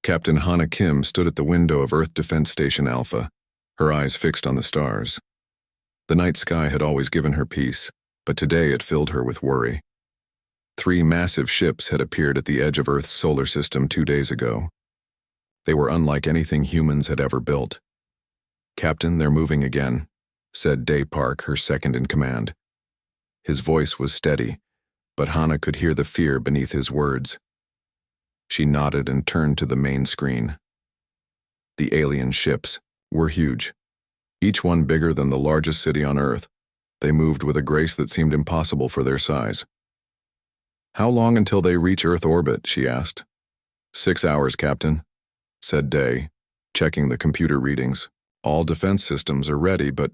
Captain Hana Kim stood at the window of Earth Defense Station Alpha, her eyes fixed on the stars. The night sky had always given her peace, but today it filled her with worry. 3 massive ships had appeared at the edge of Earth's solar system 2 days ago. They were unlike anything humans had ever built. "Captain, they're moving again," said Day Park, her second in command. His voice was steady, but Hana could hear the fear beneath his words. She nodded and turned to the main screen. The alien ships were huge, each one bigger than the largest city on Earth. They moved with a grace that seemed impossible for their size. "How long until they reach Earth orbit?" she asked. 6 hours, Captain," said Day, checking the computer readings. "All defense systems are ready, but—"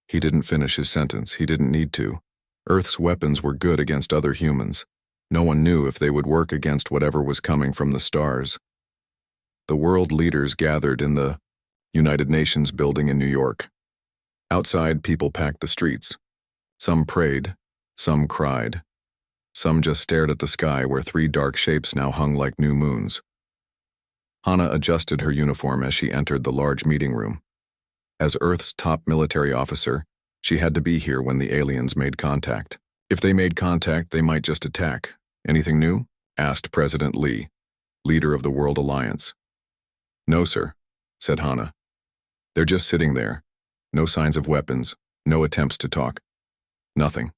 He didn't finish his sentence. He didn't need to. Earth's weapons were good against other humans. No one knew if they would work against whatever was coming from the stars. The world leaders gathered in the United Nations building in New York. Outside, people packed the streets. Some prayed, some cried. Some just stared at the sky where 3 dark shapes now hung like new moons. Hana adjusted her uniform as she entered the large meeting room. As Earth's top military officer, she had to be here when the aliens made contact. If they made contact, they might just attack. "Anything new?" asked President Lee, leader of the World Alliance. "No, sir," said Hana. "They're just sitting there. No signs of weapons, no attempts to talk. Nothing."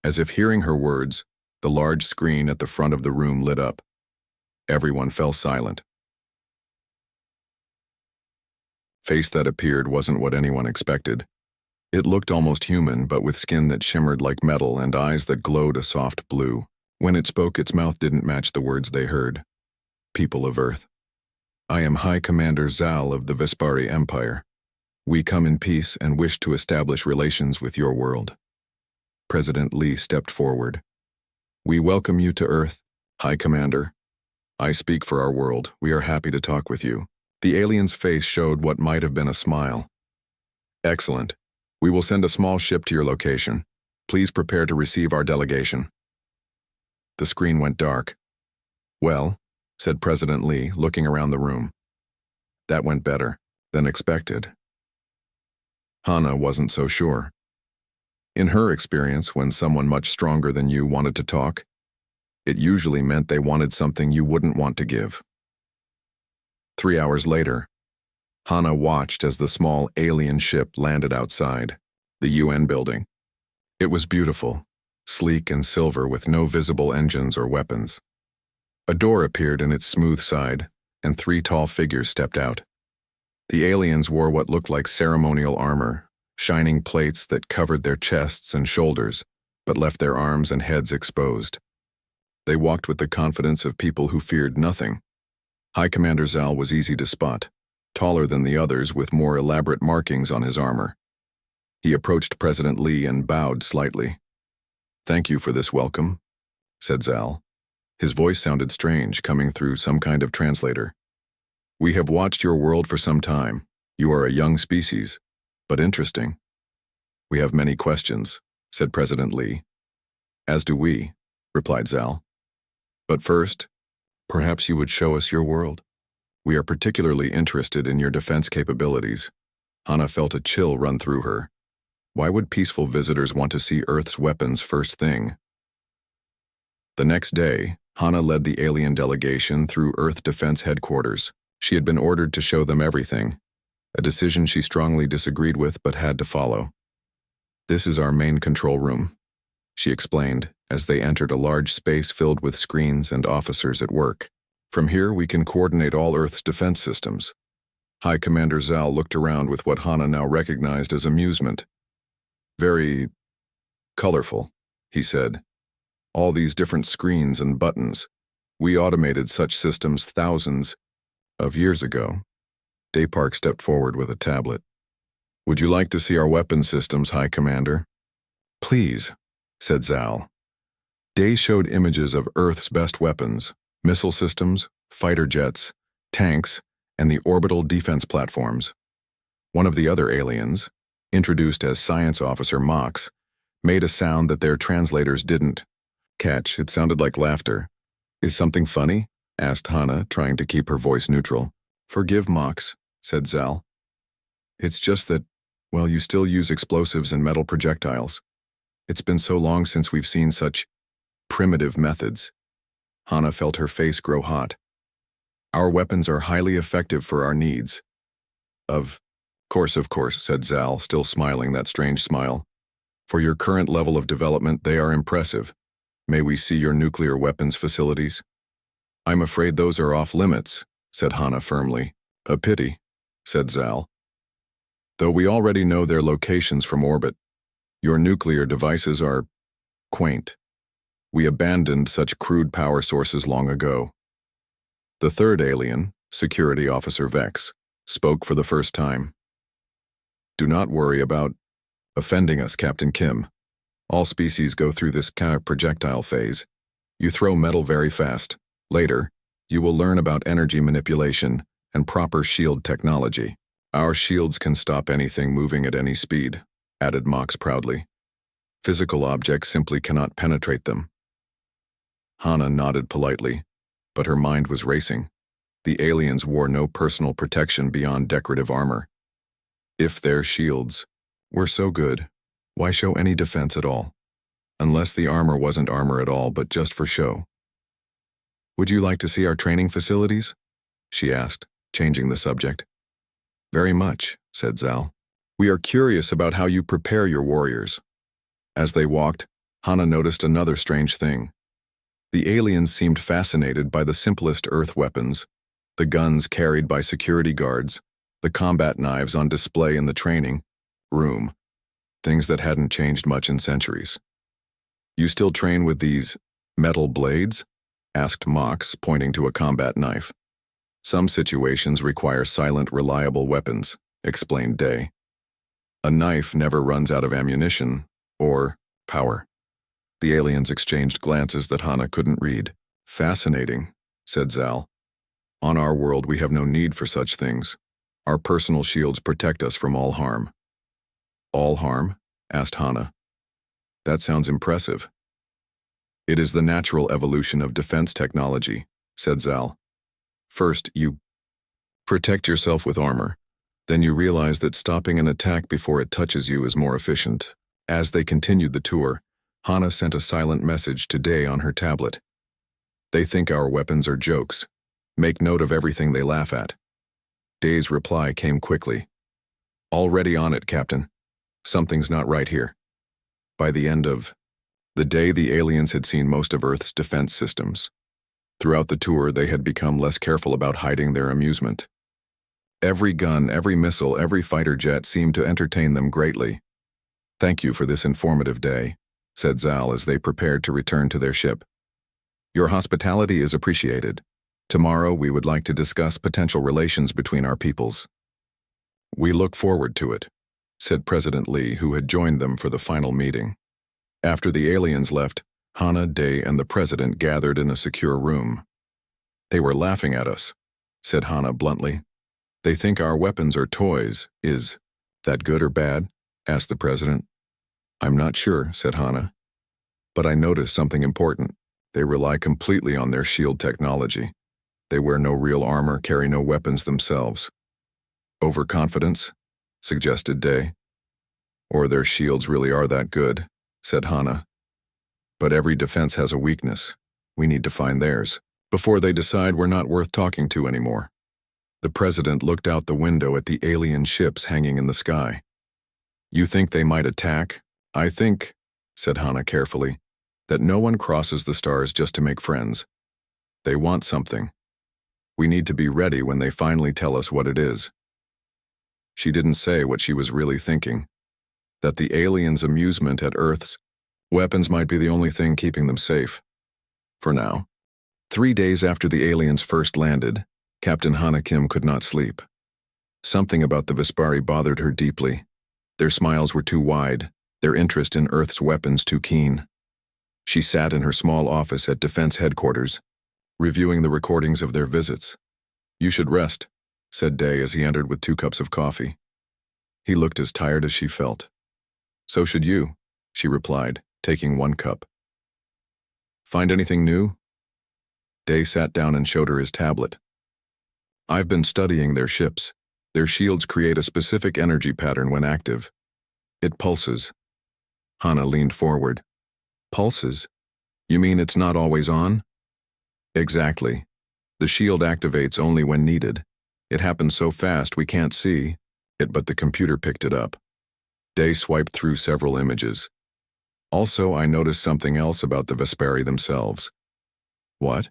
As if hearing her words, the large screen at the front of the room lit up. Everyone fell silent. Face that appeared wasn't what anyone expected. It looked almost human, but with skin that shimmered like metal and eyes that glowed a soft blue. When it spoke, its mouth didn't match the words they heard. "People of Earth, I am High Commander Zal of the Vespari Empire. We come in peace and wish to establish relations with your world." President Lee stepped forward. "We welcome you to Earth, High Commander. I speak for our world. We are happy to talk with you." The alien's face showed what might have been a smile. "Excellent. We will send a small ship to your location. Please prepare to receive our delegation." The screen went dark. "Well," said President Lee, looking around the room. "That went better than expected." Hana wasn't so sure. In her experience, when someone much stronger than you wanted to talk, it usually meant they wanted something you wouldn't want to give. 3 hours later, Hana watched as the small alien ship landed outside the UN building. It was beautiful, sleek and silver with no visible engines or weapons. A door appeared in its smooth side, and 3 tall figures stepped out. The aliens wore what looked like ceremonial armor, shining plates that covered their chests and shoulders, but left their arms and heads exposed. They walked with the confidence of people who feared nothing. High Commander Zal was easy to spot, taller than the others with more elaborate markings on his armor. He approached President Lee and bowed slightly. "Thank you for this welcome," said Zal. His voice sounded strange, coming through some kind of translator. "We have watched your world for some time. You are a young species, but interesting." "We have many questions," said President Lee. "As do we," replied Zal. "But first, perhaps you would show us your world. We are particularly interested in your defense capabilities." Hana felt a chill run through her. Why would peaceful visitors want to see Earth's weapons first thing? The next day, Hana led the alien delegation through Earth Defense Headquarters. She had been ordered to show them everything, a decision she strongly disagreed with but had to follow. "This is our main control room," she explained as they entered a large space filled with screens and officers at work. "From here we can coordinate all Earth's defense systems." High Commander Zal looked around with what Hana now recognized as amusement. "Very colorful," he said. "All these different screens and buttons. We automated such systems thousands of years ago." Day Park stepped forward with a tablet. "Would you like to see our weapon systems, High Commander?" "Please," said Zal. Day showed images of Earth's best weapons, missile systems, fighter jets, tanks, and the orbital defense platforms. One of the other aliens, introduced as Science Officer Mox, made a sound that their translators didn't catch. It sounded like laughter. "Is something funny?" asked Hana, trying to keep her voice neutral. Forgive, Mox, said Zal. It's just that, well, you still use explosives and metal projectiles. It's been so long since we've seen such primitive methods. Hana felt her face grow hot. Our weapons are highly effective for our needs. Of course, said Zal, still smiling that strange smile. For your current level of development, they are impressive. May we see your nuclear weapons facilities? I'm afraid those are off limits, said Hana firmly. A pity, said Zal. Though we already know their locations from orbit, your nuclear devices are quaint. We abandoned such crude power sources long ago. The third alien, Security Officer Vex, spoke for the first time. Do not worry about offending us, Captain Kim. All species go through this kind of projectile phase. You throw metal very fast. Later, you will learn about energy manipulation and proper shield technology. Our shields can stop anything moving at any speed, added Mox proudly. Physical objects simply cannot penetrate them. Hana nodded politely, but her mind was racing. The aliens wore no personal protection beyond decorative armor. If their shields were so good, why show any defense at all? Unless the armor wasn't armor at all, but just for show. Would you like to see our training facilities? She asked, changing the subject. Very much, said Zal. We are curious about how you prepare your warriors. As they walked, Hana noticed another strange thing. The aliens seemed fascinated by the simplest Earth weapons, the guns carried by security guards, the combat knives on display in the training room, things that hadn't changed much in centuries. You still train with these metal blades? Asked Mox, pointing to a combat knife. Some situations require silent, reliable weapons, explained Day. A knife never runs out of ammunition or power. The aliens exchanged glances that Hana couldn't read. Fascinating, said Zal. On our world, we have no need for such things. Our personal shields protect us from all harm. All harm? Asked Hana. That sounds impressive. It is the natural evolution of defense technology, said Zal. First, you protect yourself with armor. Then you realize that stopping an attack before it touches you is more efficient. As they continued the tour, Hana sent a silent message to Day on her tablet. They think our weapons are jokes. Make note of everything they laugh at. Day's reply came quickly. Already on it, Captain. Something's not right here. By the end of the day, the aliens had seen most of Earth's defense systems. Throughout the tour, they had become less careful about hiding their amusement. Every gun, every missile, every fighter jet seemed to entertain them greatly. Thank you for this informative day, said Zal as they prepared to return to their ship. Your hospitality is appreciated. Tomorrow, we would like to discuss potential relations between our peoples. We look forward to it, said President Lee, who had joined them for the final meeting. After the aliens left, Hana, Day, and the president gathered in a secure room. They were laughing at us, said Hana bluntly. They think our weapons are toys. Is that good or bad? Asked the president. I'm not sure, said Hana. But I noticed something important. They rely completely on their shield technology. They wear no real armor, carry no weapons themselves. Overconfidence? Suggested Day. Or their shields really are that good, said Hana. But every defense has a weakness. We need to find theirs, before they decide we're not worth talking to anymore. The president looked out the window at the alien ships hanging in the sky. You think they might attack? I think, said Hana carefully, that no one crosses the stars just to make friends. They want something. We need to be ready when they finally tell us what it is. She didn't say what she was really thinking, that the aliens' amusement at Earth's weapons might be the only thing keeping them safe. For now. 3 days after the aliens first landed, Captain Hana Kim could not sleep. Something about the Vespari bothered her deeply. Their smiles were too wide, their interest in Earth's weapons too keen. She sat in her small office at Defense Headquarters, reviewing the recordings of their visits. You should rest, said Day as he entered with 2 cups of coffee. He looked as tired as she felt. So should you, she replied, taking 1 cup. Find anything new? Day sat down and showed her his tablet. I've been studying their ships. Their shields create a specific energy pattern when active. It pulses. Hana leaned forward. Pulses? You mean it's not always on? Exactly. The shield activates only when needed. It happens so fast we can't see it, but the computer picked it up. Day swiped through several images. Also, I noticed something else about the Vespari themselves. What?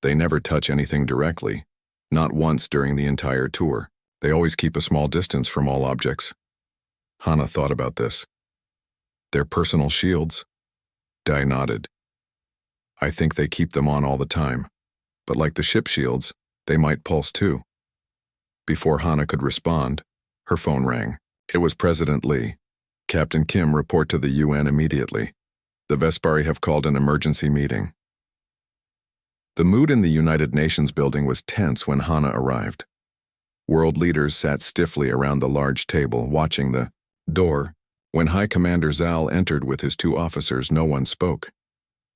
They never touch anything directly. Not once during the entire tour. They always keep a small distance from all objects. Hana thought about this. Their personal shields? Day nodded. I think they keep them on all the time. But like the ship shields, they might pulse too. Before Hana could respond, her phone rang. It was President Lee. Captain Kim, report to the UN immediately. The Vespari have called an emergency meeting. The mood in the United Nations building was tense when Hana arrived. World leaders sat stiffly around the large table, watching the door. When High Commander Zal entered with his 2 officers, no one spoke.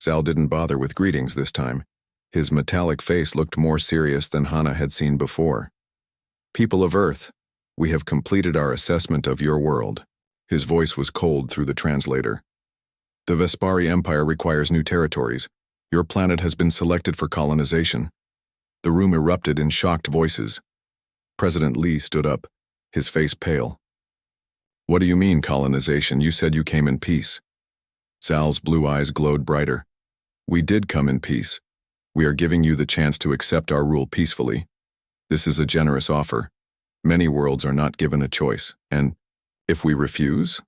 Zal didn't bother with greetings this time. His metallic face looked more serious than Hana had seen before. People of Earth, we have completed our assessment of your world. His voice was cold through the translator. The Vespari Empire requires new territories. Your planet has been selected for colonization. The room erupted in shocked voices. President Lee stood up, his face pale. What do you mean, colonization? You said you came in peace. Zal's blue eyes glowed brighter. We did come in peace. We are giving you the chance to accept our rule peacefully. This is a generous offer. Many worlds are not given a choice, and if we refuse?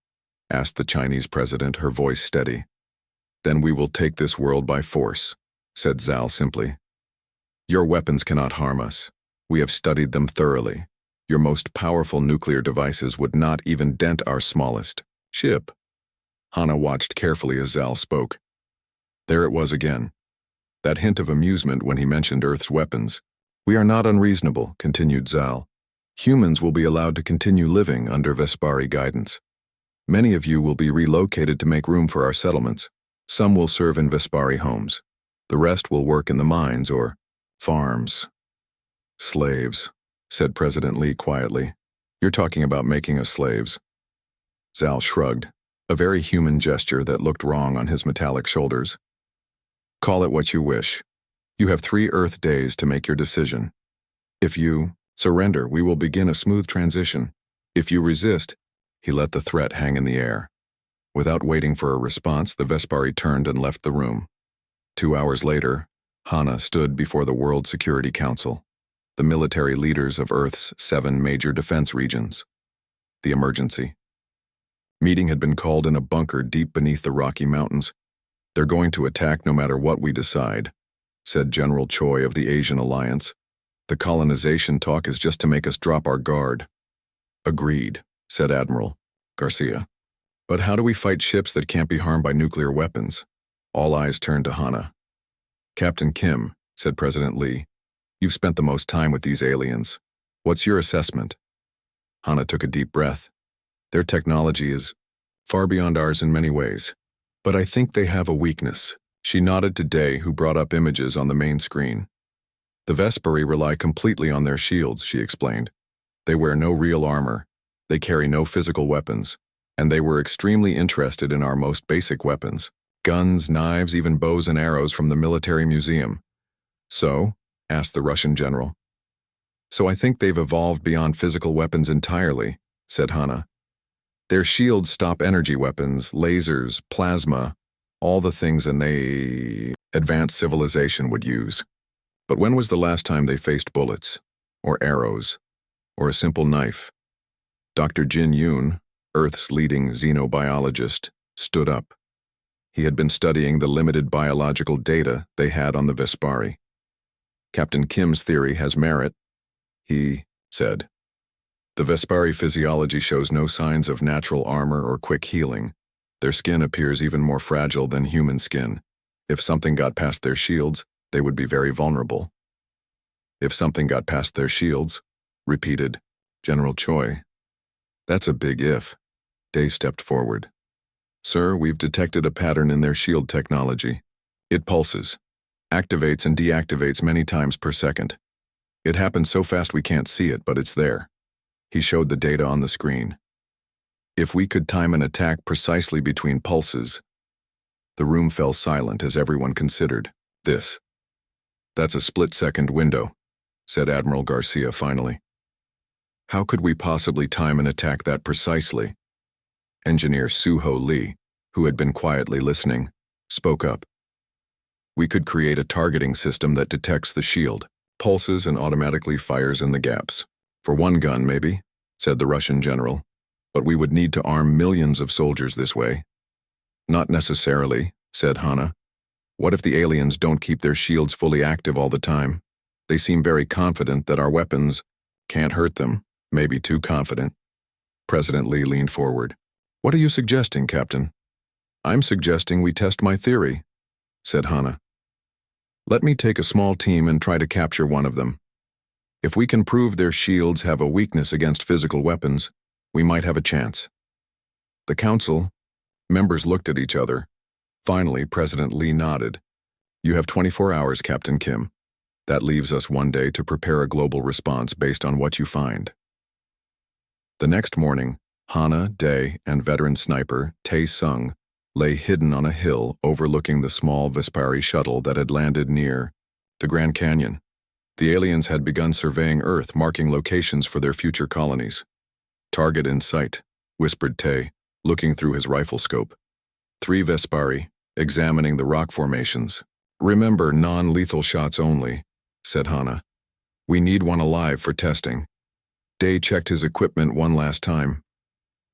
Asked the Chinese president, her voice steady. Then we will take this world by force, said Zal simply. Your weapons cannot harm us. We have studied them thoroughly. Your most powerful nuclear devices would not even dent our smallest ship. Hana watched carefully as Zal spoke. There it was again. That hint of amusement when he mentioned Earth's weapons. We are not unreasonable, continued Zal. Humans will be allowed to continue living under Vespari guidance. Many of you will be relocated to make room for our settlements. Some will serve in Vespari homes. The rest will work in the mines or farms. Slaves, said President Lee quietly. You're talking about making us slaves. Zal shrugged, a very human gesture that looked wrong on his metallic shoulders. Call it what you wish. You have 3 Earth days to make your decision. If you surrender, we will begin a smooth transition. If you resist, he let the threat hang in the air. Without waiting for a response, the Vespari turned and left the room. 2 hours later, Hana stood before the World Security Council, the military leaders of Earth's 7 major defense regions. The emergency meeting had been called in a bunker deep beneath the Rocky Mountains. They're going to attack no matter what we decide, said General Choi of the Asian Alliance. The colonization talk is just to make us drop our guard. Agreed, said Admiral Garcia. But how do we fight ships that can't be harmed by nuclear weapons? All eyes turned to Hana. Captain Kim, said President Lee, you've spent the most time with these aliens. What's your assessment? Hana took a deep breath. Their technology is far beyond ours in many ways. But I think they have a weakness. She nodded to Day, who brought up images on the main screen. The Vespari rely completely on their shields, she explained. They wear no real armor. They carry no physical weapons. And they were extremely interested in our most basic weapons. Guns, knives, even bows and arrows from the military museum. So? Asked the Russian general. So I think they've evolved beyond physical weapons entirely, said Hana. Their shields stop energy weapons, lasers, plasma, all the things an advanced civilization would use. But when was the last time they faced bullets, or arrows, or a simple knife? Dr. Jin Yoon, Earth's leading xenobiologist, stood up. He had been studying the limited biological data they had on the Vespari. Captain Kim's theory has merit, he said. The Vespari physiology shows no signs of natural armor or quick healing. Their skin appears even more fragile than human skin. If something got past their shields, they would be very vulnerable. If something got past their shields, repeated General Choi. That's a big if. Day stepped forward. Sir, we've detected a pattern in their shield technology. It pulses. Activates and deactivates many times per second. It happens so fast we can't see it, but it's there. He showed the data on the screen. If we could time an attack precisely between pulses. The room fell silent as everyone considered this. That's a split-second window, said Admiral Garcia finally. How could we possibly time an attack that precisely? Engineer Suho Lee, who had been quietly listening, spoke up. We could create a targeting system that detects the shield, pulses, and automatically fires in the gaps. For one gun, maybe, said the Russian general, but we would need to arm millions of soldiers this way. Not necessarily, said Hana. What if the aliens don't keep their shields fully active all the time? They seem very confident that our weapons can't hurt them, maybe too confident. President Lee leaned forward. What are you suggesting, Captain? I'm suggesting we test my theory, said Hana. Let me take a small team and try to capture one of them. If we can prove their shields have a weakness against physical weapons, we might have a chance. The council members looked at each other. Finally, President Lee nodded. You have 24 hours, Captain Kim. That leaves us one day to prepare a global response based on what you find. The next morning, Hana, Day, and veteran sniper Tae Sung lay hidden on a hill overlooking the small Vespari shuttle that had landed near the Grand Canyon. The aliens had begun surveying Earth, marking locations for their future colonies. Target in sight, whispered Tae, looking through his rifle scope. 3 Vespari, examining the rock formations. Remember, non-lethal shots only, said Hana. We need one alive for testing. Day checked his equipment one last time.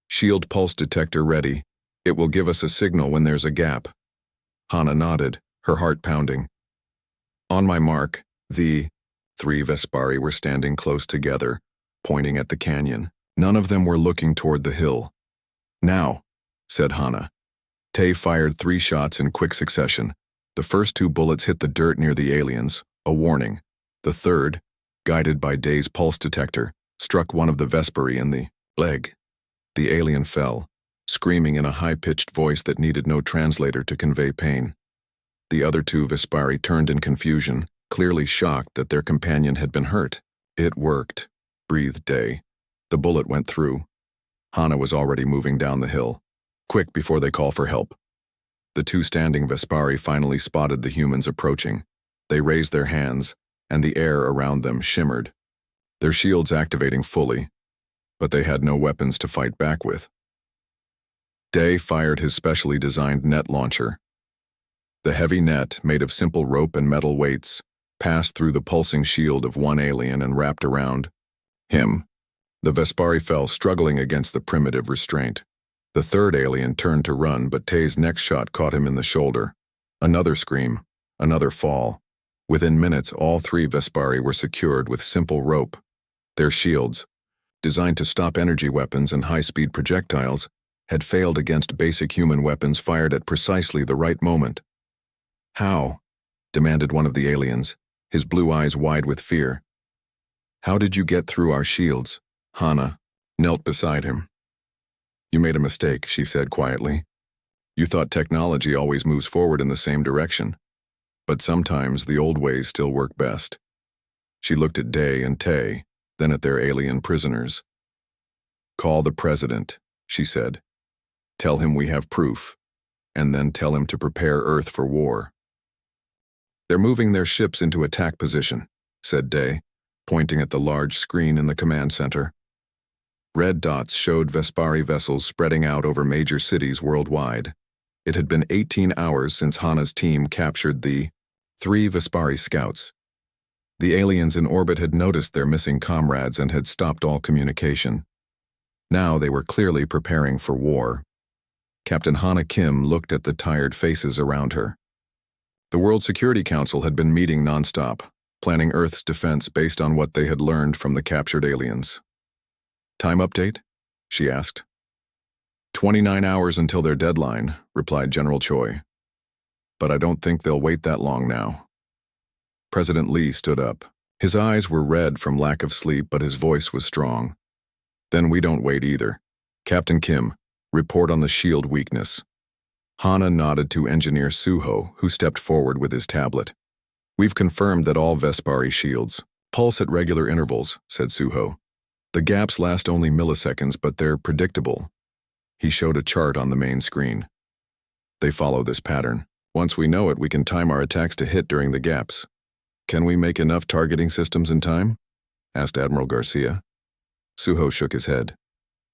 Shield pulse detector ready. It will give us a signal when there's a gap. Hana nodded, her heart pounding. On my mark, the 3 Vespari were standing close together, pointing at the canyon. None of them were looking toward the hill. Now, said Hana. Tae fired 3 shots in quick succession. The first 2 bullets hit the dirt near the aliens, a warning. The third, guided by Day's pulse detector, struck one of the Vespari in the leg. The alien fell, screaming in a high-pitched voice that needed no translator to convey pain. The other 2 Vespari turned in confusion, clearly shocked that their companion had been hurt. It worked, breathed Day. The bullet went through. Hana was already moving down the hill. Quick before they call for help. The 2 standing Vespari finally spotted the humans approaching. They raised their hands, and the air around them shimmered. Their shields activating fully, but they had no weapons to fight back with. Day fired his specially designed net launcher. The heavy net, made of simple rope and metal weights, passed through the pulsing shield of one alien and wrapped around him. The Vespari fell, struggling against the primitive restraint. The third alien turned to run, but Tae's next shot caught him in the shoulder. Another scream, another fall. Within minutes, all 3 Vespari were secured with simple rope. Their shields, designed to stop energy weapons and high-speed projectiles, had failed against basic human weapons fired at precisely the right moment. How? Demanded one of the aliens, his blue eyes wide with fear. How did you get through our shields? Hana knelt beside him. You made a mistake, she said quietly. You thought technology always moves forward in the same direction. But sometimes the old ways still work best. She looked at Day and Tae, then at their alien prisoners. Call the president, she said. Tell him we have proof, and then tell him to prepare Earth for war. They're moving their ships into attack position, said Day, pointing at the large screen in the command center. Red dots showed Vespari vessels spreading out over major cities worldwide. It had been 18 hours since Hana's team captured the 3 Vespari scouts. The aliens in orbit had noticed their missing comrades and had stopped all communication. Now they were clearly preparing for war. Captain Hana Kim looked at the tired faces around her. The World Security Council had been meeting nonstop, planning Earth's defense based on what they had learned from the captured aliens. Time update? She asked. 29 hours until their deadline, replied General Choi. But I don't think they'll wait that long now. President Lee stood up. His eyes were red from lack of sleep, but his voice was strong. Then we don't wait either. Captain Kim, report on the shield weakness. Hana nodded to Engineer Suho, who stepped forward with his tablet. We've confirmed that all Vespari shields pulse at regular intervals, said Suho. The gaps last only milliseconds, but they're predictable. He showed a chart on the main screen. They follow this pattern. Once we know it, we can time our attacks to hit during the gaps. Can we make enough targeting systems in time? Asked Admiral Garcia. Suho shook his head.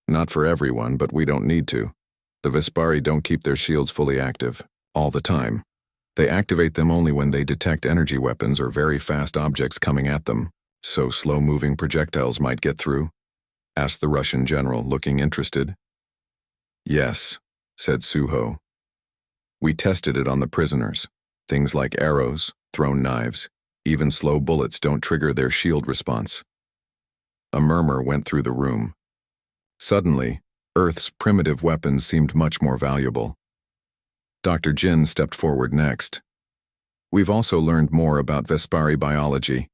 Not for everyone, but we don't need to. The Vespari don't keep their shields fully active all the time. They activate them only when they detect energy weapons or very fast objects coming at them, so slow-moving projectiles might get through, asked the Russian general, looking interested. Yes, said Suho. We tested it on the prisoners. Things like arrows, thrown knives, even slow bullets don't trigger their shield response. A murmur went through the room. Suddenly, Earth's primitive weapons seemed much more valuable. Dr. Jin stepped forward next. We've also learned more about Vespari biology.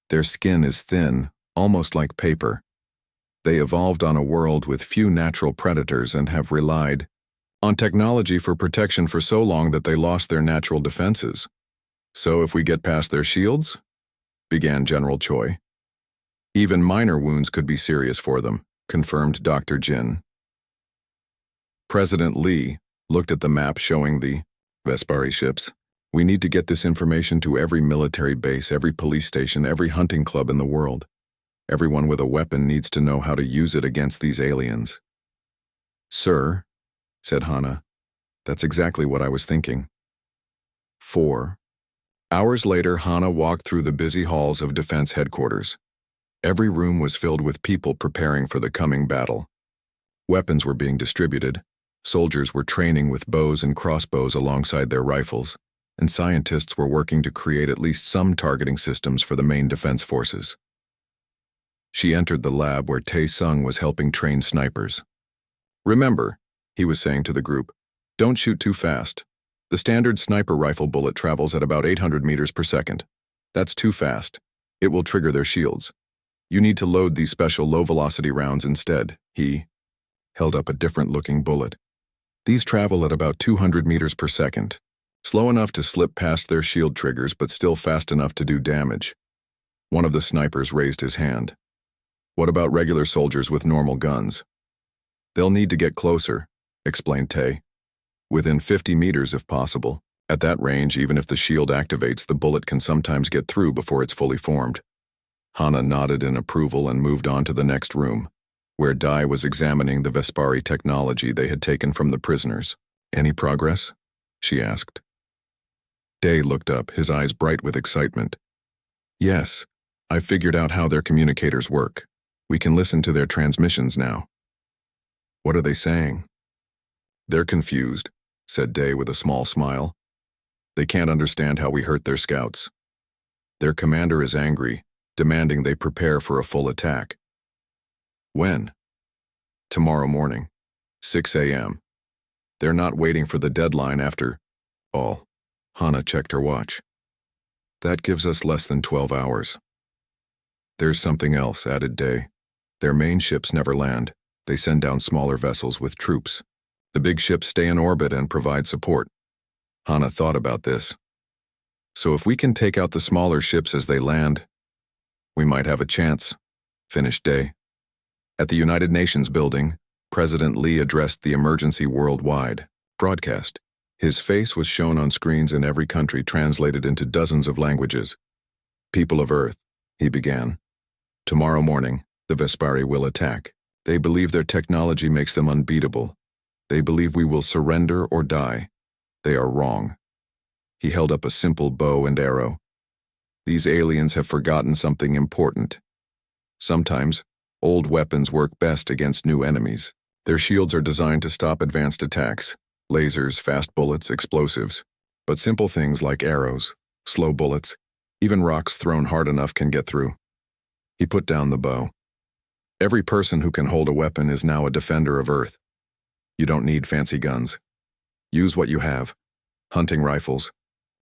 Their skin is thin, almost like paper. They evolved on a world with few natural predators and have relied on technology for protection for so long that they lost their natural defenses. So if we get past their shields? Began General Choi. Even minor wounds could be serious for them, confirmed Dr. Jin. President Lee looked at the map showing the Vespari ships. We need to get this information to every military base, every police station, every hunting club in the world. Everyone with a weapon needs to know how to use it against these aliens. Sir, said Hana, that's exactly what I was thinking. 4 hours later, Hana walked through the busy halls of defense headquarters. Every room was filled with people preparing for the coming battle. Weapons were being distributed. Soldiers were training with bows and crossbows alongside their rifles, and scientists were working to create at least some targeting systems for the main defense forces. She entered the lab where Tae-sung was helping train snipers. Remember, he was saying to the group, don't shoot too fast. The standard sniper rifle bullet travels at about 800 meters per second. That's too fast. It will trigger their shields. You need to load these special low-velocity rounds instead. He held up a different-looking bullet. These travel at about 200 meters per second, slow enough to slip past their shield triggers but still fast enough to do damage. One of the snipers raised his hand. What about regular soldiers with normal guns? They'll need to get closer, explained Tae. Within 50 meters if possible. At that range, even if the shield activates, the bullet can sometimes get through before it's fully formed. Hana nodded in approval and moved on to the next room, where Dai was examining the Vespari technology they had taken from the prisoners. Any progress? She asked. Dae looked up, his eyes bright with excitement. Yes, I figured out how their communicators work. We can listen to their transmissions now. What are they saying? They're confused, said Dae with a small smile. They can't understand how we hurt their scouts. Their commander is angry, demanding they prepare for a full attack. When? Tomorrow morning, 6 a.m. They're not waiting for the deadline after all. Hana checked her watch. That gives us less than 12 hours. There's something else, added Dae. Their main ships never land. They send down smaller vessels with troops. The big ships stay in orbit and provide support. Hana thought about this. So if we can take out the smaller ships as they land, we might have a chance, finished Dae. At the United Nations building, President Lee addressed the emergency worldwide broadcast. His face was shown on screens in every country, translated into dozens of languages. People of Earth, he began. Tomorrow morning, the Vespari will attack. They believe their technology makes them unbeatable. They believe we will surrender or die. They are wrong. He held up a simple bow and arrow. These aliens have forgotten something important. Sometimes, old weapons work best against new enemies. Their shields are designed to stop advanced attacks, lasers, fast bullets, explosives. But simple things like arrows, slow bullets, even rocks thrown hard enough can get through. He put down the bow. Every person who can hold a weapon is now a defender of Earth. You don't need fancy guns. Use what you have. Hunting rifles,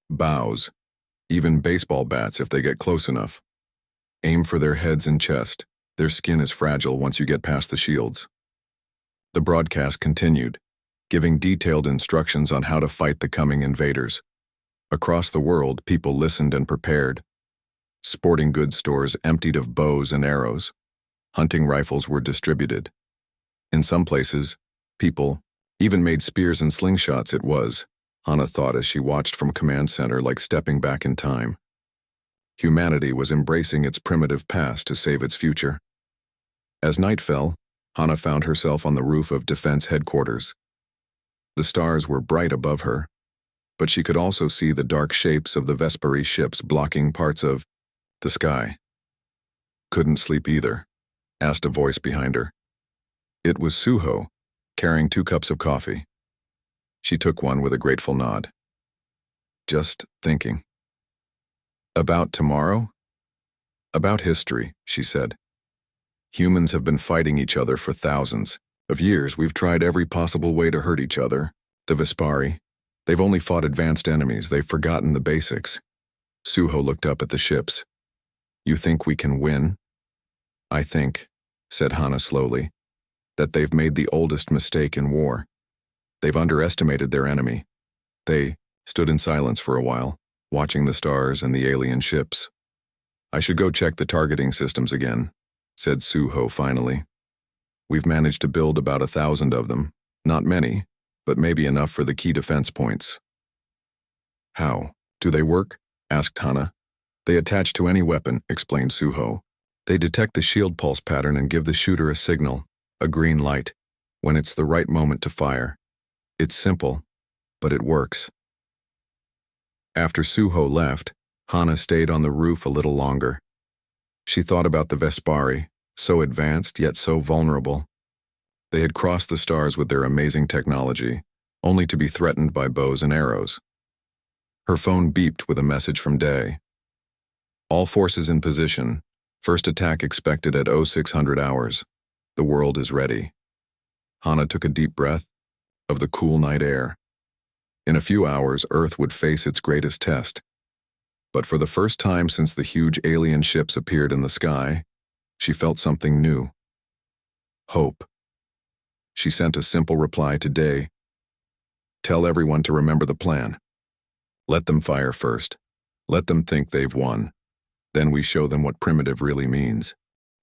bows, even baseball bats if they get close enough. Aim for their heads and chest. Their skin is fragile once you get past the shields. The broadcast continued, giving detailed instructions on how to fight the coming invaders. Across the world, people listened and prepared. Sporting goods stores emptied of bows and arrows. Hunting rifles were distributed. In some places, people even made spears and slingshots. It was, Hana thought as she watched from command center like stepping back in time. Humanity was embracing its primitive past to save its future. As night fell, Hana found herself on the roof of defense headquarters. The stars were bright above her, but she could also see the dark shapes of the Vesperi ships blocking parts of the sky. Couldn't sleep either, asked a voice behind her. It was Suho, carrying 2 cups of coffee. She took one with a grateful nod. Just thinking. About tomorrow? About history, she said. Humans have been fighting each other for thousands of years. We've tried every possible way to hurt each other. The Vespari, they've only fought advanced enemies. They've forgotten the basics. Suho looked up at the ships. You think we can win? I think, said Hana slowly, that they've made the oldest mistake in war. They've underestimated their enemy. They stood in silence for a while, watching the stars and the alien ships. I should go check the targeting systems again, said Suho finally. We've managed to build about 1,000 of them. Not many, but maybe enough for the key defense points. How? Do they work? Asked Hana. They attach to any weapon, explained Suho. They detect the shield pulse pattern and give the shooter a signal, a green light, when it's the right moment to fire. It's simple, but it works. After Suho left, Hana stayed on the roof a little longer. She thought about the Vespari, so advanced yet so vulnerable. They had crossed the stars with their amazing technology, only to be threatened by bows and arrows. Her phone beeped with a message from Day. All forces in position. First attack expected at 0600 hours. The world is ready. Hana took a deep breath of the cool night air. In a few hours, Earth would face its greatest test. But for the first time since the huge alien ships appeared in the sky, she felt something new. Hope. She sent a simple reply to Day. Tell everyone to remember the plan. Let them fire first. Let them think they've won. Then we show them what primitive really means.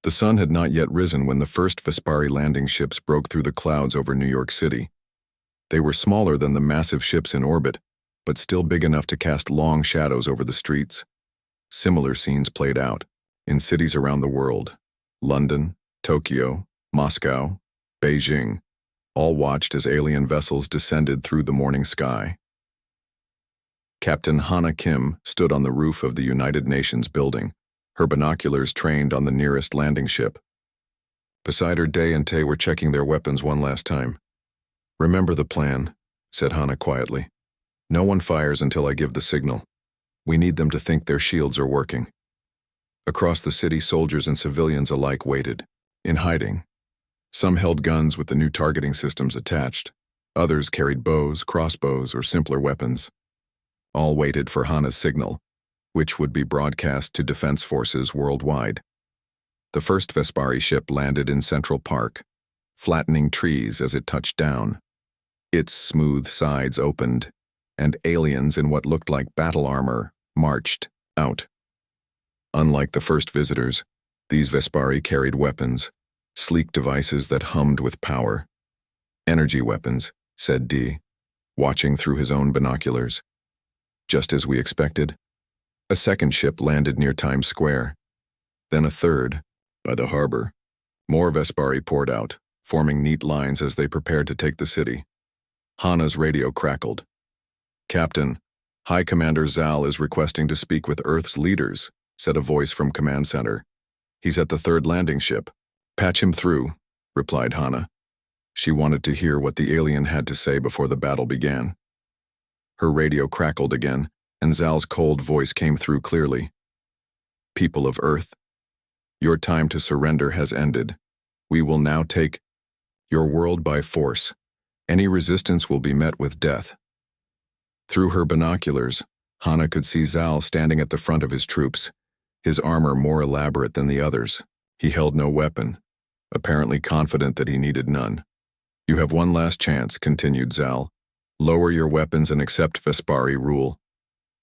The sun had not yet risen when the first Vespari landing ships broke through the clouds over New York City. They were smaller than the massive ships in orbit, but still big enough to cast long shadows over the streets. Similar scenes played out in cities around the world. London, Tokyo, Moscow, Beijing, all watched as alien vessels descended through the morning sky. Captain Hana Kim stood on the roof of the United Nations building, her binoculars trained on the nearest landing ship. Beside her, Day and Tae were checking their weapons one last time. Remember the plan, said Hana quietly. No one fires until I give the signal. We need them to think their shields are working. Across the city, soldiers and civilians alike waited, in hiding. Some held guns with the new targeting systems attached. Others carried bows, crossbows, or simpler weapons. All waited for Hana's signal, which would be broadcast to defense forces worldwide. The first Vespari ship landed in Central Park, flattening trees as it touched down. Its smooth sides opened, and aliens in what looked like battle armor marched out. Unlike the first visitors, these Vespari carried weapons, sleek devices that hummed with power. Energy weapons, said D, watching through his own binoculars. Just as we expected, a second ship landed near Times Square. Then a third, by the harbor. More Vespari poured out, forming neat lines as they prepared to take the city. Hana's radio crackled. Captain, High Commander Zal is requesting to speak with Earth's leaders, said a voice from command center. He's at the third landing ship. Patch him through, replied Hana. She wanted to hear what the alien had to say before the battle began. Her radio crackled again, and Zal's cold voice came through clearly. People of Earth, your time to surrender has ended. We will now take your world by force. Any resistance will be met with death. Through her binoculars, Hana could see Zal standing at the front of his troops, his armor more elaborate than the others. He held no weapon, apparently confident that he needed none. You have one last chance, continued Zal. Lower your weapons and accept Vespari rule.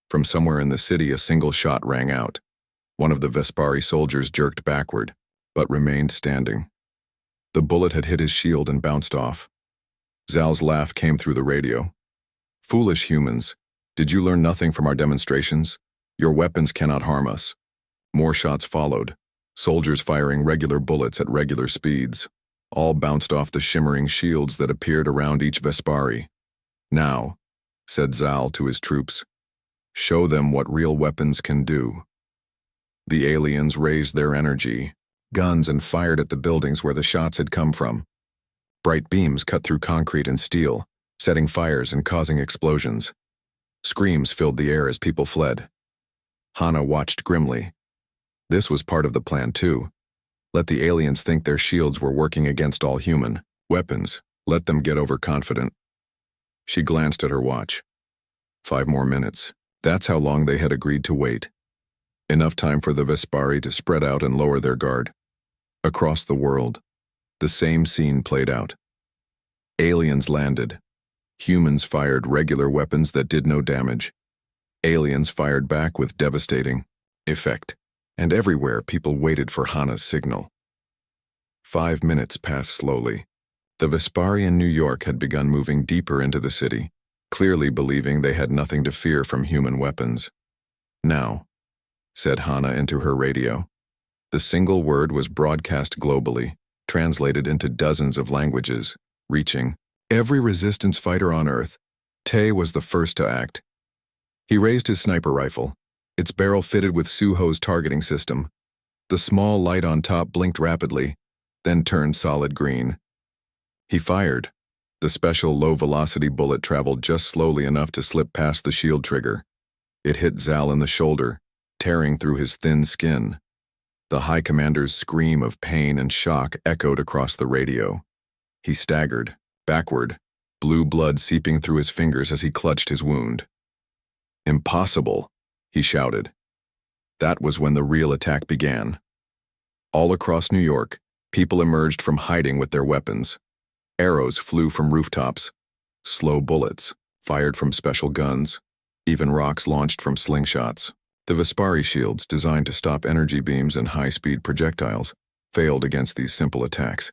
From somewhere in the city, a single shot rang out. One of the Vespari soldiers jerked backward, but remained standing. The bullet had hit his shield and bounced off. Zal's laugh came through the radio. "Foolish humans, did you learn nothing from our demonstrations? Your weapons cannot harm us." More shots followed, soldiers firing regular bullets at regular speeds. All bounced off the shimmering shields that appeared around each Vespari. "Now," said Zal to his troops, "show them what real weapons can do." The aliens raised their energy, guns, and fired at the buildings where the shots had come from. Bright beams cut through concrete and steel, setting fires and causing explosions. Screams filled the air as people fled. Hana watched grimly. This was part of the plan too. Let the aliens think their shields were working against all human weapons. Let them get overconfident. She glanced at her watch. 5 more minutes. That's how long they had agreed to wait. Enough time for the Vespari to spread out and lower their guard. Across the world, the same scene played out. Aliens landed. Humans fired regular weapons that did no damage. Aliens fired back with devastating effect. And everywhere people waited for Hana's signal. 5 minutes passed slowly. The Vespari in New York had begun moving deeper into the city, clearly believing they had nothing to fear from human weapons. "Now," said Hana into her radio. The single word was broadcast globally, translated into dozens of languages, reaching every resistance fighter on Earth. Tay was the first to act. He raised his sniper rifle, its barrel fitted with Suho's targeting system. The small light on top blinked rapidly, then turned solid green. He fired. The special low-velocity bullet traveled just slowly enough to slip past the shield trigger. It hit Zal in the shoulder, tearing through his thin skin. The High Commander's scream of pain and shock echoed across the radio. He staggered, backward, blue blood seeping through his fingers as he clutched his wound. "Impossible," he shouted. That was when the real attack began. All across New York, people emerged from hiding with their weapons. Arrows flew from rooftops, slow bullets fired from special guns, even rocks launched from slingshots. The Vespari shields, designed to stop energy beams and high-speed projectiles, failed against these simple attacks.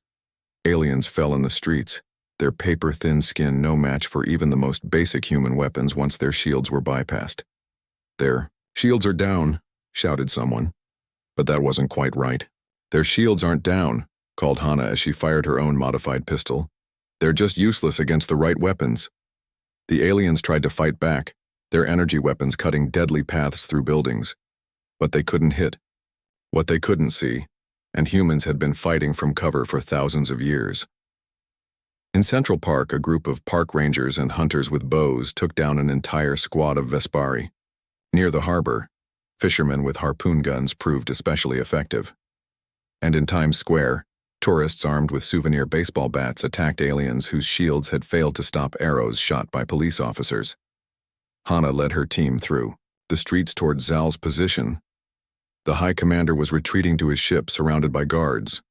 Aliens fell in the streets, their paper-thin skin no match for even the most basic human weapons once their shields were bypassed. "Their shields are down," shouted someone. But that wasn't quite right. "Their shields aren't down," called Hana as she fired her own modified pistol. "They're just useless against the right weapons." The aliens tried to fight back, their energy weapons cutting deadly paths through buildings. But they couldn't hit what they couldn't see, and humans had been fighting from cover for thousands of years. In Central Park, a group of park rangers and hunters with bows took down an entire squad of Vespari. Near the harbor, fishermen with harpoon guns proved especially effective. And in Times Square, tourists armed with souvenir baseball bats attacked aliens whose shields had failed to stop arrows shot by police officers. Hana led her team through the streets toward Zal's position. The High Commander was retreating to his ship surrounded by guards.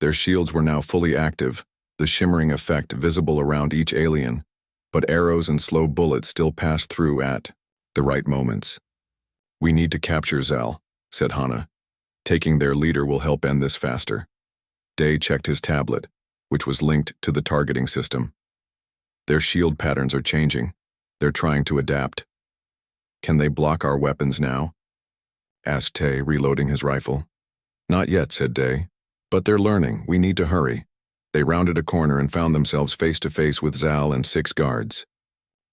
Their shields were now fully active, the shimmering effect visible around each alien, but arrows and slow bullets still passed through at the right moments. "We need to capture Zal," said Hana. "Taking their leader will help end this faster." Day checked his tablet, which was linked to the targeting system. "Their shield patterns are changing. They're trying to adapt." "Can they block our weapons now?" asked Tay, reloading his rifle. "Not yet," said Day. "But they're learning. We need to hurry." They rounded a corner and found themselves face to face with Zal and 6 guards.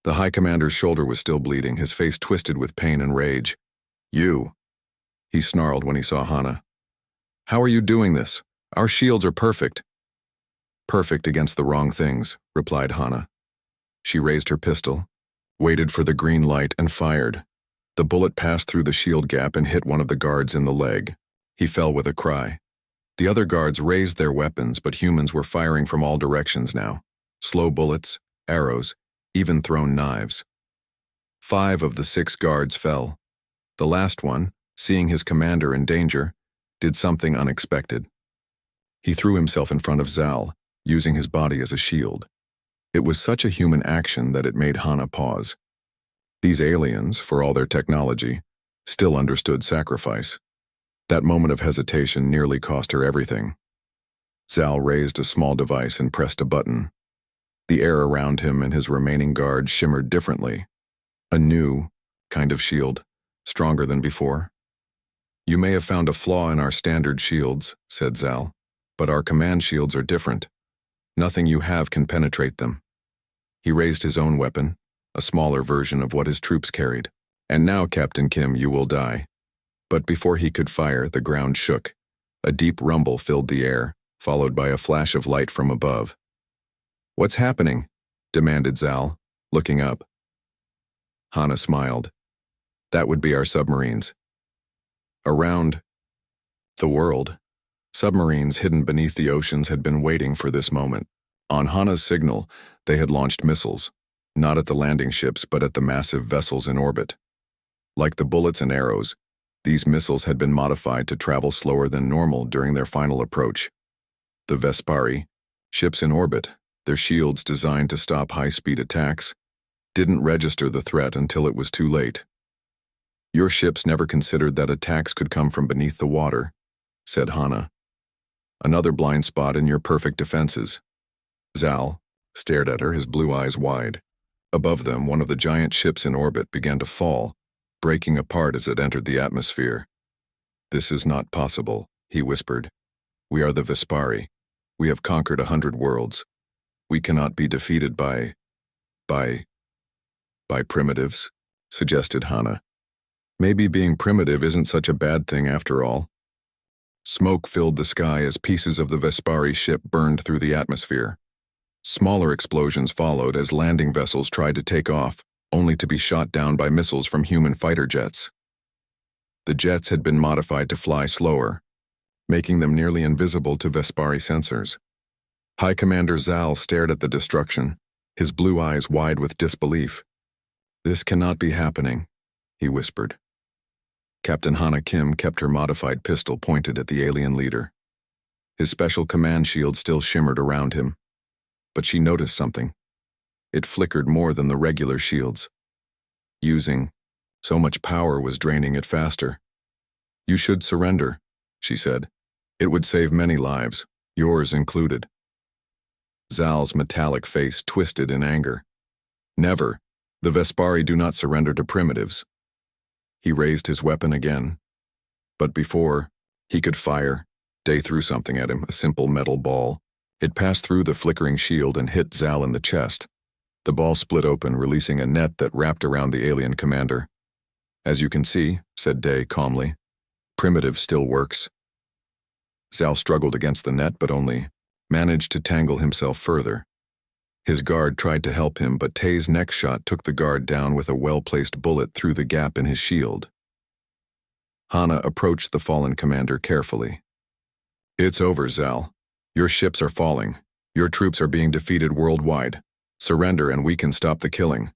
The High Commander's shoulder was still bleeding, his face twisted with pain and rage. "You," he snarled when he saw Hana. "How are you doing this? Our shields are perfect." "Perfect against the wrong things," replied Hana. She raised her pistol, waited for the green light, and fired. The bullet passed through the shield gap and hit one of the guards in the leg. He fell with a cry. The other guards raised their weapons, but humans were firing from all directions now. Slow bullets, arrows, even thrown knives. 5 of the 6 guards fell. The last one, seeing his commander in danger, did something unexpected. He threw himself in front of Zal, using his body as a shield. It was such a human action that it made Hana pause. These aliens, for all their technology, still understood sacrifice. That moment of hesitation nearly cost her everything. Zal raised a small device and pressed a button. The air around him and his remaining guards shimmered differently. A new kind of shield, stronger than before. "You may have found a flaw in our standard shields," said Zal, "but our command shields are different. Nothing you have can penetrate them." He raised his own weapon, a smaller version of what his troops carried. "And now, Captain Kim, you will die." But before he could fire, the ground shook. A deep rumble filled the air, followed by a flash of light from above. "What's happening?" demanded Zal, looking up. Hana smiled. "That would be our submarines." Around the world, submarines hidden beneath the oceans had been waiting for this moment. On Hana's signal, they had launched missiles, not at the landing ships but at the massive vessels in orbit. Like the bullets and arrows, these missiles had been modified to travel slower than normal during their final approach. The Vespari, ships in orbit, their shields designed to stop high-speed attacks, didn't register the threat until it was too late. "Your ships never considered that attacks could come from beneath the water," said Hana. "Another blind spot in your perfect defenses." Zal stared at her, his blue eyes wide. Above them, one of the giant ships in orbit began to fall, breaking apart as it entered the atmosphere. "This is not possible," he whispered. "We are the Vespari. We have conquered 100 worlds. We cannot be defeated by primitives," suggested Hana. "Maybe being primitive isn't such a bad thing after all." Smoke filled the sky as pieces of the Vespari ship burned through the atmosphere. Smaller explosions followed as landing vessels tried to take off, only to be shot down by missiles from human fighter jets. The jets had been modified to fly slower, making them nearly invisible to Vespari sensors. High Commander Zal stared at the destruction, his blue eyes wide with disbelief. "This cannot be happening," he whispered. Captain Hana Kim kept her modified pistol pointed at the alien leader. His special command shield still shimmered around him. But she noticed something. It flickered more than the regular shields. Using so much power was draining it faster. "You should surrender," she said. "It would save many lives, yours included." Zal's metallic face twisted in anger. "Never. The Vespari do not surrender to primitives." He raised his weapon again. But before he could fire, Day threw something at him, a simple metal ball. It passed through the flickering shield and hit Zal in the chest. The ball split open, releasing a net that wrapped around the alien commander. "As you can see," said Day calmly, "primitive still works." Zal struggled against the net but only managed to tangle himself further. His guard tried to help him, but Tay's next shot took the guard down with a well-placed bullet through the gap in his shield. Hana approached the fallen commander carefully. "It's over, Zal. Your ships are falling. Your troops are being defeated worldwide. Surrender and we can stop the killing."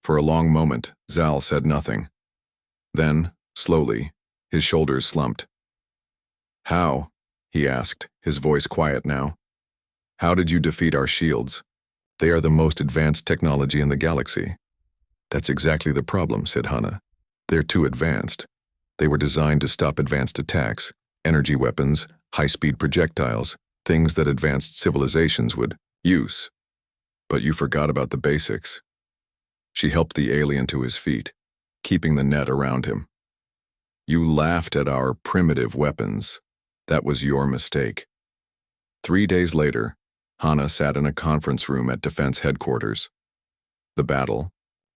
For a long moment, Zal said nothing. Then, slowly, his shoulders slumped. "How?" he asked, his voice quiet now. "How did you defeat our shields? They are the most advanced technology in the galaxy." "That's exactly the problem," said Hana. "They're too advanced. They were designed to stop advanced attacks, energy weapons, high-speed projectiles, things that advanced civilizations would use. But you forgot about the basics." She helped the alien to his feet, keeping the net around him. "You laughed at our primitive weapons. That was your mistake." 3 days later, Hana sat in a conference room at Defense Headquarters. The battle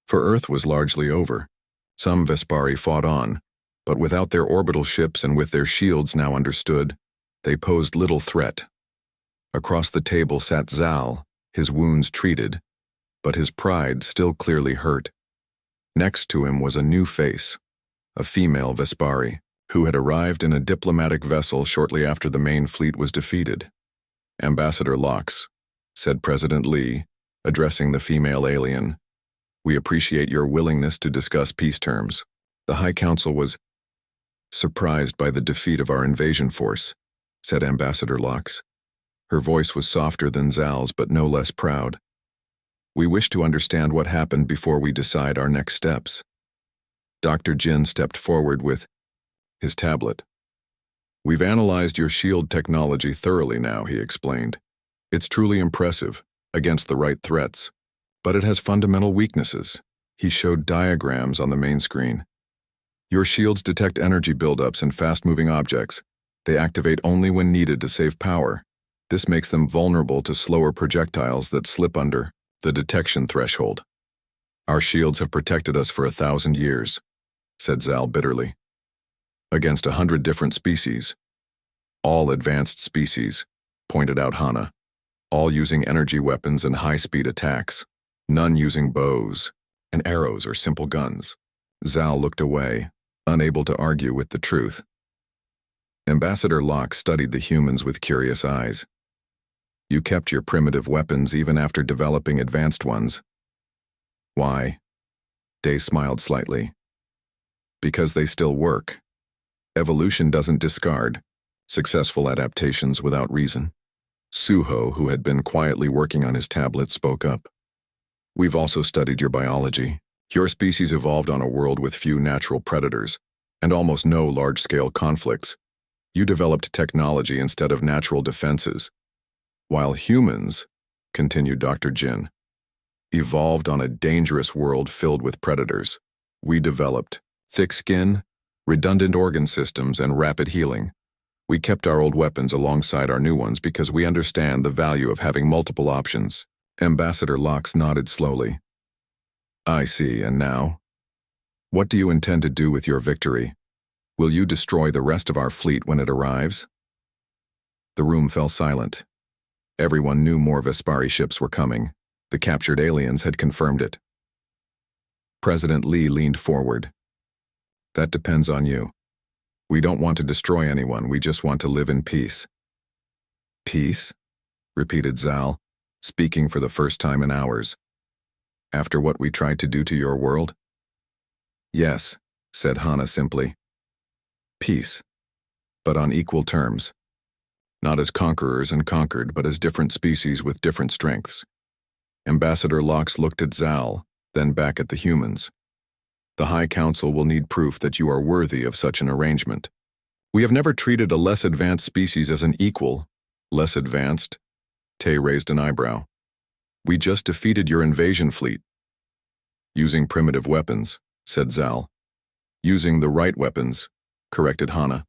for Earth was largely over. Some Vespari fought on, but without their orbital ships and with their shields now understood, they posed little threat. Across the table sat Zal, his wounds treated, but his pride still clearly hurt. Next to him was a new face, a female Vespari, who had arrived in a diplomatic vessel shortly after the main fleet was defeated. "Ambassador Locks," said President Lee, addressing the female alien, "we appreciate your willingness to discuss peace terms." The High Council was surprised by the defeat of our invasion force, said Ambassador Locks. Her voice was softer than Zal's but no less proud. We wish to understand what happened before we decide our next steps. Dr. Jin stepped forward with his tablet. We've analyzed your shield technology thoroughly now, he explained. It's truly impressive, against the right threats. But it has fundamental weaknesses. He showed diagrams on the main screen. Your shields detect energy buildups in fast-moving objects. They activate only when needed to save power. This makes them vulnerable to slower projectiles that slip under the detection threshold. Our shields have protected us for 1,000 years, said Zal bitterly. Against 100 different species. All advanced species, pointed out Hana. All using energy weapons and high-speed attacks. None using bows and arrows or simple guns. Zal looked away, unable to argue with the truth. Ambassador Locke studied the humans with curious eyes. You kept your primitive weapons even after developing advanced ones. Why? Day smiled slightly. Because they still work. Evolution doesn't discard successful adaptations without reason. Suho, who had been quietly working on his tablet, spoke up. We've also studied your biology. Your species evolved on a world with few natural predators, and almost no large-scale conflicts. You developed technology instead of natural defenses. While humans, continued Dr. Jin, evolved on a dangerous world filled with predators. We developed thick skin, redundant organ systems, and rapid healing. We kept our old weapons alongside our new ones because we understand the value of having multiple options. Ambassador Locke nodded slowly. I see, and now? What do you intend to do with your victory? Will you destroy the rest of our fleet when it arrives? The room fell silent. Everyone knew more Vespari ships were coming. The captured aliens had confirmed it. President Lee leaned forward. That depends on you. We don't want to destroy anyone, we just want to live in peace. Peace? Repeated Zal, speaking for the first time in hours. After what we tried to do to your world? Yes, said Hana simply. Peace. But on equal terms. Not as conquerors and conquered, but as different species with different strengths. Ambassador Locke looked at Zal, then back at the humans. The High Council will need proof that you are worthy of such an arrangement. We have never treated a less advanced species as an equal. Less advanced? Tay raised an eyebrow. We just defeated your invasion fleet. Using primitive weapons, said Zal. Using the right weapons, corrected Hana.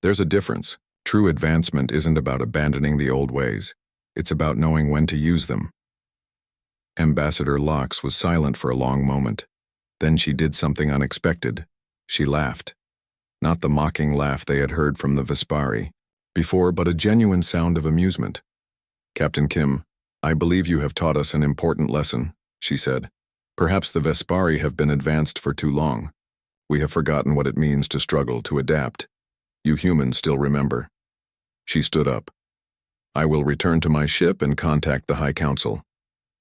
There's a difference. True advancement isn't about abandoning the old ways. It's about knowing when to use them. Ambassador Locke was silent for a long moment. Then she did something unexpected. She laughed. Not the mocking laugh they had heard from the Vespari before, but a genuine sound of amusement. Captain Kim, I believe you have taught us an important lesson, she said. Perhaps the Vespari have been advanced for too long. We have forgotten what it means to struggle to adapt. You humans still remember. She stood up. I will return to my ship and contact the High Council.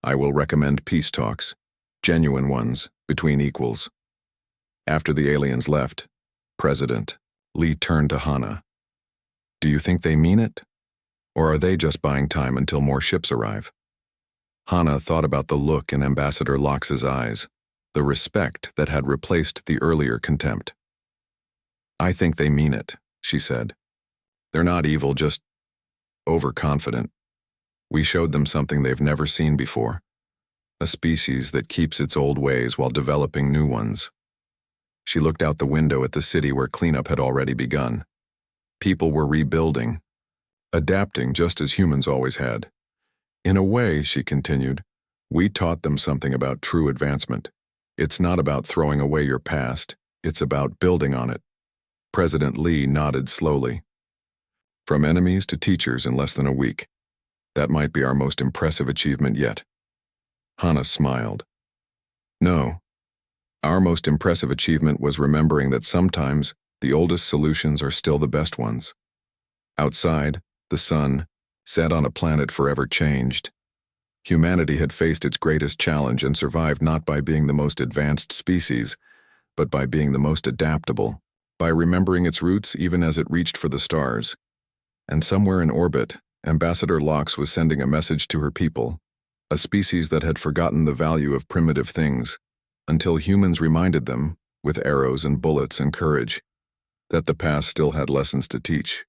I will recommend peace talks, genuine ones, between equals. After the aliens left, President Lee turned to Hana. Do you think they mean it? Or are they just buying time until more ships arrive? Hana thought about the look in Ambassador Locke's eyes, the respect that had replaced the earlier contempt. I think they mean it, she said. They're not evil, just overconfident. We showed them something they've never seen before, a species that keeps its old ways while developing new ones. She looked out the window at the city where cleanup had already begun. People were rebuilding, adapting just as humans always had. In a way, she continued, we taught them something about true advancement. It's not about throwing away your past, it's about building on it. President Lee nodded slowly. From enemies to teachers in less than a week. That might be our most impressive achievement yet. Hana smiled. No. Our most impressive achievement was remembering that sometimes the oldest solutions are still the best ones. Outside, the sun, set on a planet forever changed. Humanity had faced its greatest challenge and survived not by being the most advanced species, but by being the most adaptable, by remembering its roots even as it reached for the stars. And somewhere in orbit, Ambassador Locke was sending a message to her people. a species that had forgotten the value of primitive things, until humans reminded them, with arrows and bullets and courage, that the past still had lessons to teach.